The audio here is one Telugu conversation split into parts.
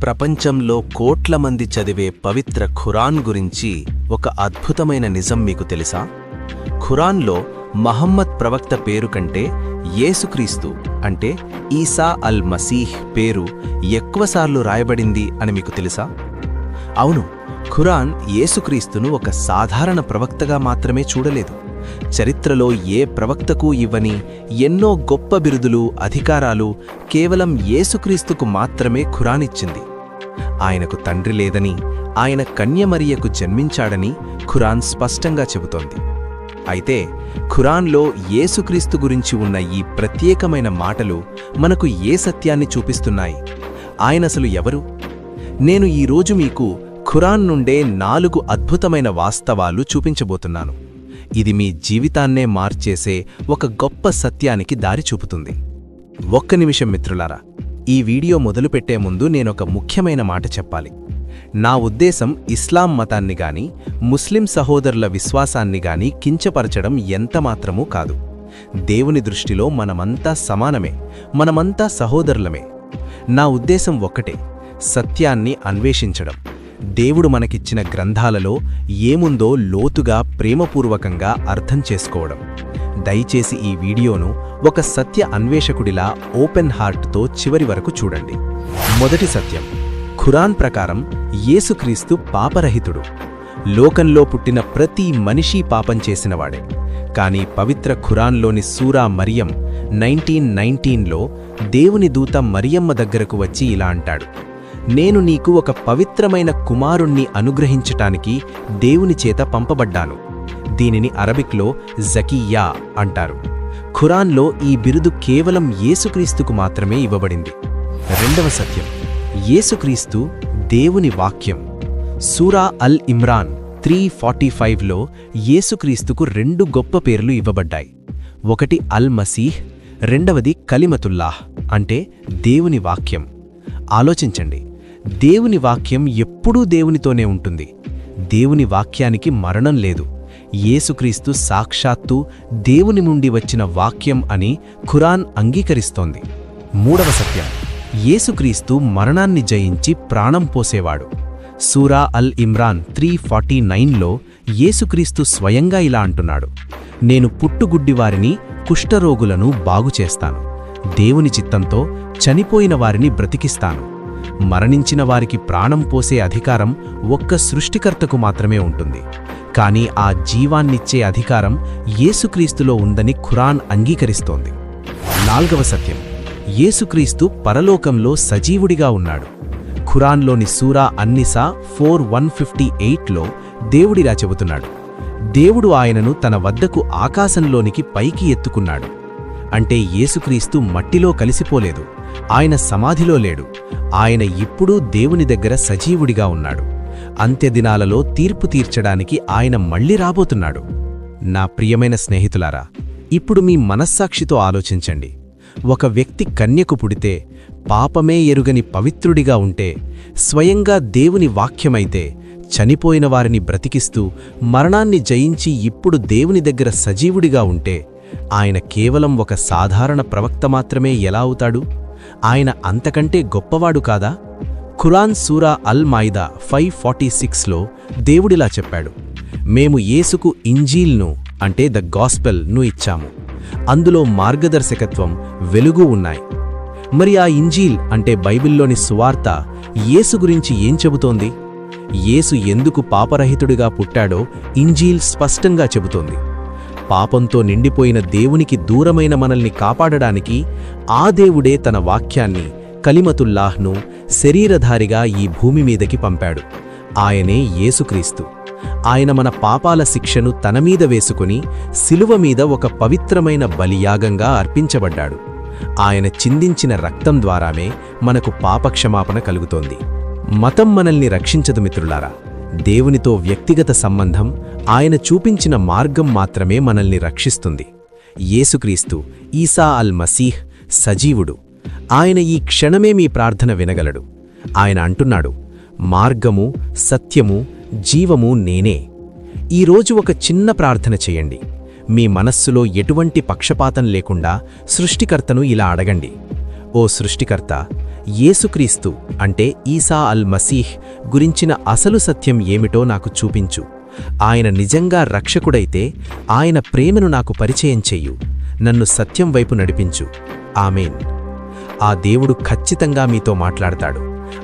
ప్రపంచంలో కోట్ల మంది చదివే పవిత్ర ఖురాన్ గురించి ఒక అద్భుతమైన నిజం మీకు తెలుసా? ఖురాన్లో మహమ్మద్ ప్రవక్త పేరు కంటే యేసుక్రీస్తు అంటే ఈసా అల్ మసీహ్ పేరు ఎక్కువసార్లు రాయబడింది అని మీకు తెలుసా? అవును, ఖురాన్ యేసుక్రీస్తును ఒక సాధారణ ప్రవక్తగా మాత్రమే చూడలేదు. చరిత్రలో ఏ ప్రవక్తకు ఇవ్వని ఎన్నో గొప్ప బిరుదులు, అధికారాలు కేవలం యేసుక్రీస్తుకు మాత్రమే ఖురాన్ ఇచ్చింది. ఆయనకు తండ్రి లేదని, ఆయన కన్యమరియకు జన్మించాడని ఖురాన్ స్పష్టంగా చెబుతోంది. అయితే ఖురాన్లో యేసుక్రీస్తు గురించి ఉన్న ఈ ప్రత్యేకమైన మాటలు మనకు ఏ సత్యాన్ని చూపిస్తున్నాయి? ఆయనసలు ఎవరు? నేను ఈరోజు మీకు ఖురాన్ నుండే 4 అద్భుతమైన వాస్తవాలు చూపించబోతున్నాను. ఇది మీ జీవితాన్నే మార్చేసే ఒక గొప్ప సత్యానికి దారి చూపుతుంది. ఒక్క నిమిషం మిత్రులారా, ఈ వీడియో మొదలుపెట్టే ముందు నేనొక ముఖ్యమైన మాట చెప్పాలి. నా ఉద్దేశం ఇస్లాం మతాన్ని గాని, ముస్లిం సహోదరుల విశ్వాసాన్ని గాని కించపరచడం ఎంతమాత్రమూ కాదు. దేవుని దృష్టిలో మనమంతా సమానమే, మనమంతా సహోదరులమే. నా ఉద్దేశం ఒక్కటే, సత్యాన్ని అన్వేషించడం. దేవుడు మనకిచ్చిన గ్రంథాలలో ఏముందో లోతుగా ప్రేమపూర్వకంగా అర్థం చేసుకోవడం. దయచేసి ఈ వీడియోను ఒక సత్య అన్వేషకుడిలా ఓపెన్ హార్ట్తో చివరి వరకు చూడండి. మొదటి సత్యం, ఖురాన్ ప్రకారం యేసుక్రీస్తు పాపరహితుడు. లోకంలో పుట్టిన ప్రతి మనిషి పాపం చేసినవాడే. కానీ పవిత్ర ఖురాన్లోని సూరా మరియం 19:19లో దేవుని దూత మరియమ్మ దగ్గరకు వచ్చి ఇలా అంటాడు: నేను నీకు ఒక పవిత్రమైన కుమారుణ్ణి అనుగ్రహించటానికి దేవుని చేత పంపబడ్డాను. దీనిని అరబిక్లో జకియా అంటారు. ఖురాన్లో ఈ బిరుదు కేవలం యేసుక్రీస్తుకు మాత్రమే ఇవ్వబడింది. రెండవ సత్యం, యేసుక్రీస్తు దేవుని వాక్యం. సూరా అల్ ఇమ్రాన్ 3:45లో యేసుక్రీస్తుకు 2 గొప్ప పేర్లు ఇవ్వబడ్డాయి. ఒకటి అల్ మసీహ్, రెండవది కలిమతుల్లాహ్ అంటే దేవుని వాక్యం. ఆలోచించండి, దేవుని వాక్యం ఎప్పుడూ దేవునితోనే ఉంటుంది. దేవుని వాక్యానికి మరణం లేదు. యేసుక్రీస్తు సాక్షాత్తు దేవుని నుండి వచ్చిన వాక్యం అని ఖురాన్ అంగీకరిస్తోంది. మూడవ సత్యం, యేసుక్రీస్తు మరణాన్ని జయించి ప్రాణం పోసేవాడు. సూరా అల్ ఇమ్రాన్ 3:49లో యేసుక్రీస్తు స్వయంగా ఇలా అంటున్నాడు: నేను పుట్టుగుడ్డివారిని, కుష్ఠరోగులను బాగుచేస్తాను. దేవుని చిత్తంతో చనిపోయిన వారిని బ్రతికిస్తాను. మరణించిన వారికి ప్రాణం పోసే అధికారం ఒక్క సృష్టికర్తకు మాత్రమే ఉంటుంది. కానీ ఆ జీవాన్నిచ్చే అధికారం యేసుక్రీస్తులో ఉందని ఖురాన్ అంగీకరిస్తోంది. నాల్గవ సత్యం, యేసుక్రీస్తు పరలోకంలో సజీవుడిగా ఉన్నాడు. ఖురాన్లోని సూరా అన్నిసా 4:158లో దేవుడిలా చెబుతున్నాడు: దేవుడు ఆయనను తన వద్దకు ఆకాశంలోనికి పైకి ఎత్తుకున్నాడు. అంటే యేసుక్రీస్తు మట్టిలో కలిసిపోలేదు, ఆయన సమాధిలో లేడు. ఆయన ఇప్పుడూ దేవుని దగ్గర సజీవుడిగా ఉన్నాడు. అంత్యదినాలలో తీర్పు తీర్చడానికి ఆయన మళ్ళీ రాబోతున్నాడు. నా ప్రియమైన స్నేహితులారా, ఇప్పుడు మీ మనస్సాక్షితో ఆలోచించండి. ఒక వ్యక్తి కన్యకు పుడితే, పాపమే ఎరుగని పవిత్రుడిగా ఉంటే, స్వయంగా దేవుని వాక్యమైతే, చనిపోయిన వారిని బ్రతికిస్తూ మరణాన్ని జయించి ఇప్పుడు దేవుని దగ్గర సజీవుడిగా ఉంటే, ఆయన కేవలం ఒక సాధారణ ప్రవక్త మాత్రమే ఎలా అవుతాడు? ఆయన అంతకంటే గొప్పవాడు కాదా? ఖురాన్ సూరా అల్ మాయిదా 5:46లో దేవుడిలా చెప్పాడు: మేము యేసుకు ఇంజీల్ను అంటే ద గాస్పెల్ను ఇచ్చాము. అందులో మార్గదర్శకత్వం, వెలుగు ఉన్నాయి. మరి ఆ ఇంజీల్ అంటే బైబిల్లోని సువార్త యేసు గురించి ఏం చెబుతోంది? యేసు ఎందుకు పాపరహితుడిగా పుట్టాడో ఇంజీల్ స్పష్టంగా చెబుతోంది. పాపంతో నిండిపోయిన దేవునికి దూరమైన మనల్ని కాపాడడానికి ఆ దేవుడే తన వాక్యాన్ని, కలిమతుల్లాహ్ను శరీరధారిగా ఈ భూమి మీదకి పంపాడు. ఆయనే యేసుక్రీస్తు. ఆయన మన పాపాల శిక్షను తనమీద వేసుకుని శిలువ మీద ఒక పవిత్రమైన బలియాగంగా అర్పించబడ్డాడు. ఆయన చిందించిన రక్తం ద్వారానే మనకు పాపక్షమాపణ కలుగుతోంది. మతం మనల్ని రక్షించదు మిత్రులారా. దేవునితో వ్యక్తిగత సంబంధం, ఆయన చూపించిన మార్గం మాత్రమే మనల్ని రక్షిస్తుంది. యేసుక్రీస్తు ఈసా అల్ మసీహ్ సజీవుడు. ఆయన ఈ క్షణమే మీ ప్రార్థన వినగలడు. ఆయన అంటున్నాడు: మార్గము, సత్యము, జీవము నేనే. ఈరోజు ఒక చిన్న ప్రార్థన చేయండి. మీ మనస్సులో ఎటువంటి పక్షపాతం లేకుండా సృష్టికర్తను ఇలా అడగండి: ఓ సృష్టికర్త, యేసుక్రీస్తు అంటే ఈసా అల్ మసీహ్ గురించిన అసలు సత్యం ఏమిటో నాకు చూపించు. ఆయన నిజంగా రక్షకుడైతే ఆయన ప్రేమను నాకు పరిచయం చెయ్యు. నన్ను సత్యం వైపు నడిపించు. ఆమేన్. ఆ దేవుడు ఖచ్చితంగా మీతో మాట్లాడతాడు.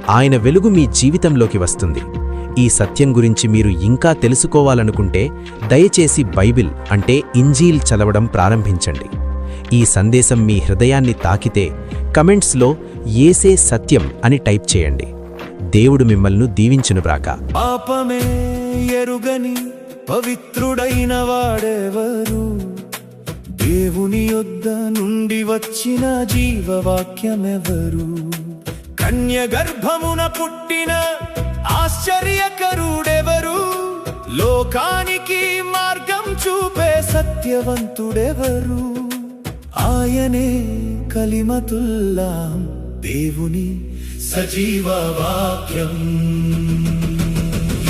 ఆయన వెలుగు మీ జీవితంలోకి వస్తుంది. ఈ సత్యం గురించి మీరు ఇంకా తెలుసుకోవాలనుకుంటే దయచేసి బైబిల్ అంటే ఇంజీల్ చదవడం ప్రారంభించండి. ఈ సందేశం మీ హృదయాన్ని తాకితే కమెంట్స్లో యేసే సత్యం అని టైప్ చేయండి. దేవుడు మిమ్మల్ని దీవించునుగాక. పాపమే ఎరుగని పవిత్రుడైన వాడెవరు? దేవుని యొద్ద నుండి వచ్చిన జీవవాక్యమెవరు? కన్య గర్భమున పుట్టిన ఆశ్చర్యకరుడెవరు? లోకానికి మార్గం చూపే సత్యవంతుడెవరు? ఆయనే కలిమతుల్లా, దేవుని సజీవ వాక్యం.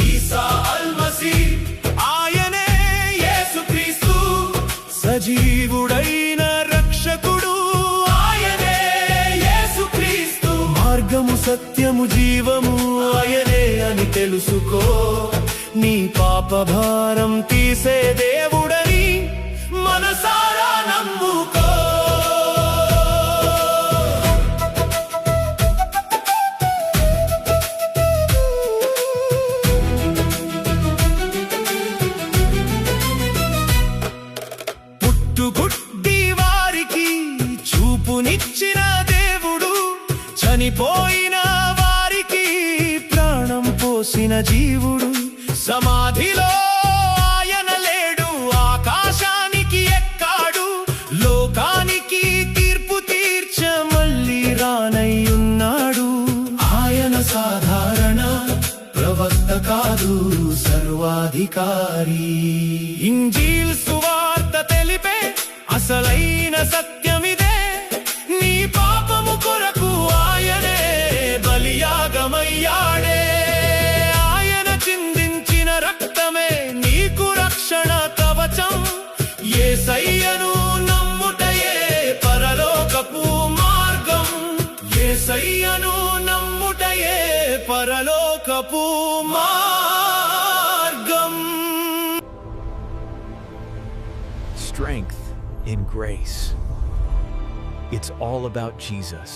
ఈసా అల్ మసీహ్, ఆయనే యేసుక్రీస్తు, సజీవుడైన రక్షకుడు. ఆయనే యేసుక్రీస్తు, మార్గము సత్యము జీవము ఆయనే అని తెలుసుకో. నీ పాప భారం తీసే దేవుడని మనసారా నమ్ముకో. పుట్టుగుడ్డి వారికి చూపునిచ్చిన దేవుడు, చనిపోయిన వారికి ప్రాణం పోసిన జీవుడు. సమాధిలో ఆయన లేడు, ఆకాశానికి ఎక్కాడు. లోకానికి తీర్పు తీర్చ మళ్ళీ రానయ్యున్నాడు. ఆయన సాధారణ ప్రవక్త కాదు, సర్వాధికారి. ఇంజీల్ సువార్త తెలిపే అసలైన సత్యమిదే. నీ పాపము కొరకు ఆయనే బలియాగమయ్యాడే. ఆయన చిందించిన రక్తమే నీకు రక్షణ కవచం. యేసయ్యను నమ్ముటయే పరలోకపు మార్గం. యేసయ్యను నమ్ముటయే పరలోకపు మార్గం. Strength in grace. It's all about Jesus.